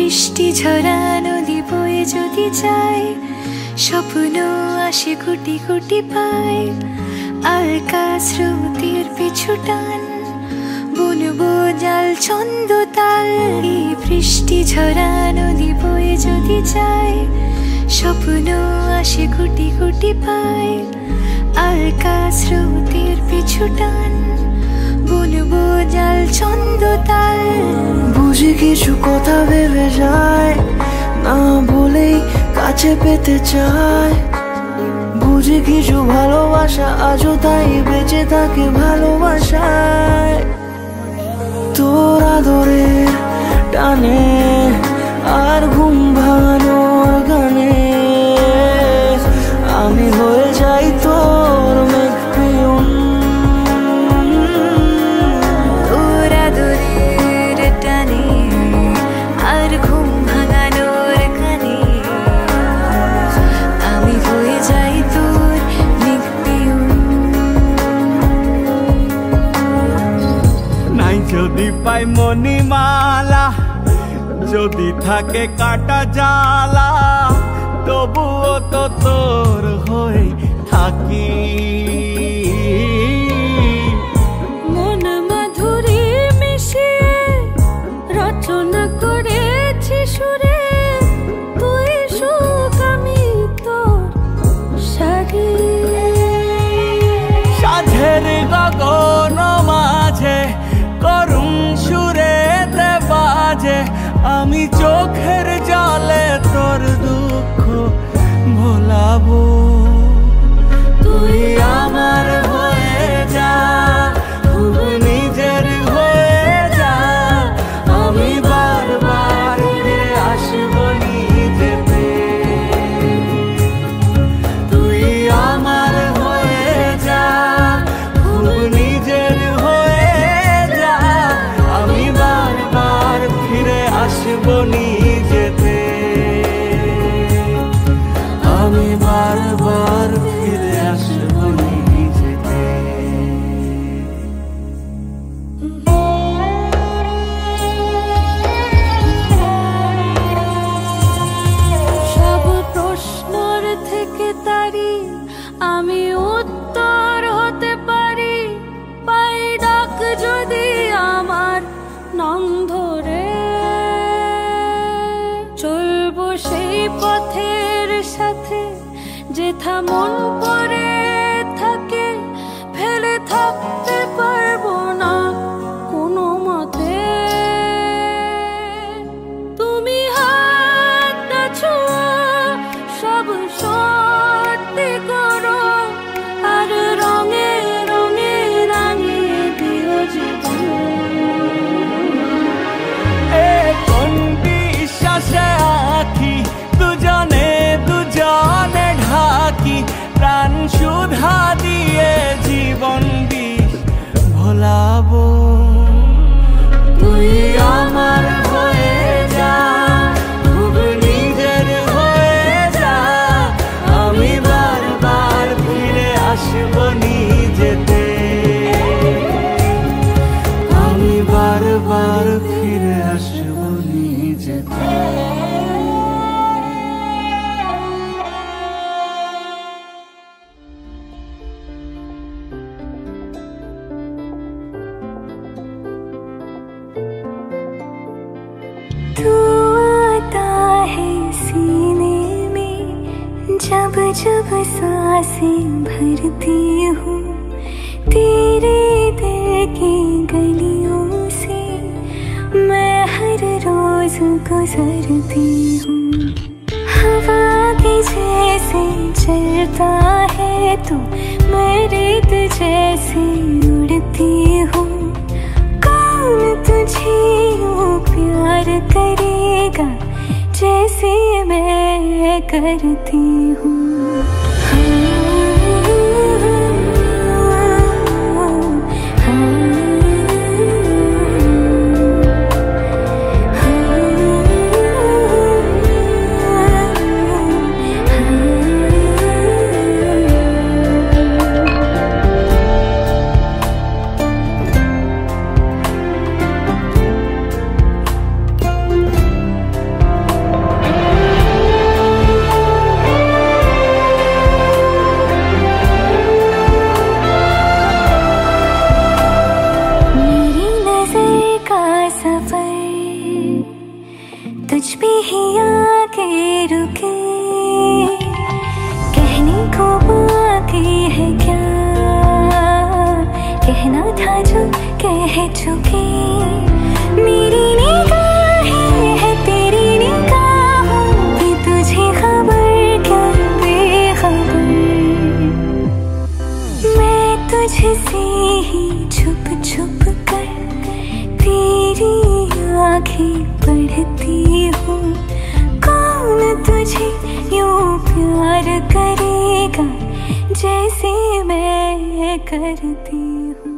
বৃষ্টি ঝরা নদী বয়ে যদি যায়, স্বপ্ন আসে কোটি কোটি পায়। আলকা স্রোতের পিছু টান, বুনবো জাল ছন্দ তাল। এই বৃষ্টি ঝরা নদী বয়ে যদি যায়, স্বপ্ন আসে কোটি কোটি পায়। আলকা স্রোতের পিছু টান, বুনবো জাল ছন্দ তাল। বুঝি কিছু কথা ভেবে যায়, না বলেই কাছে পেতে চায়। বুঝি কিছু ভালোবাসা আজও তাই বেঁচে থাকে ভালোবাসায়। তোর আদরের টানে আর ঘুম ভাঙানোর গানে আমি হয়ে যাই তোর মেঘপিয়ন। তোর আদরের টানে আর ঘুম ভাঙানোর গানে আমি হয়ে যাই তোর মেঘপিয়ন। নাই যদি পাই মণিমালা, যদি থাকে কাটা জালা, তবুও তো তোর হয়ে থাকি। মন মাধুরী মিশিয়ে রচনা করেছি সুরে, তুই সুখ আমি তোর সাথী। সাঝের গগন মাঝে করুণ সুরেতে বাজে, আমি চোখের জলে তোর দুঃখ ভোলাবো। তুই আমার হয়ে যা, খুব নিজের হয়ে যা, আমি বারবার ফিরে আসবো নিজেতে। তুই আমার হয়ে যা, খুব নিজের হয়ে যা, আমি বারবার ফিরে আসবো নিজেতে। আমি বারবার ফিরে আসবো নিজেতে। সব প্রশ্নর থেকে তারি আমি উত্তর হতে পারি, পাই ডাক যদি আমার নাম ধরে। চলবো সেই পথের সাথে যেথা মন পড়ে থাকে, ফেলে থাকতে পারবো না কোনো মতে। তুমি হাতটা ছোঁয়া সব সত্যি করো, আর রঙে রঙে রাঙিয়ে দিও জীবন। এ কোন বিশ্বাসে আঁখি দুজনে দুজনে ঢাকি, প্রাণ সুধা দিয়ে জীবন বিষ ভোলাবো। তুই আমার হয়ে যা, খুব নিজের হয়ে যা, আমি বারবার ফিরে আসবো নিজেতে। আমি বারবার ফিরে আসবো নিজেতে। तू आता है सीने में, जब जब सांसें भरती हूँ, तेरे दिल की गलियों से मैं हर रोज गुजरती हूँ। हवा के जैसे चलता है तू, मैं रेत जैसे उड़ती हूँ। कौन तुझे यूं प्यार करेगा जैसे मैं करती हूँ। तुझ पे ही आके रुके, कहने को बाकी है क्या, कहना था जो कह चुके। मेरी निगाहें है तेरी निगाहों की, तुझे खबर क्या बेखबर। मैं तुझसे ही छुप छुप कर तेरी आँखें पढ़ती हूँ। कौन तुझे यूं प्यार करेगा जैसे मैं करती हूँ।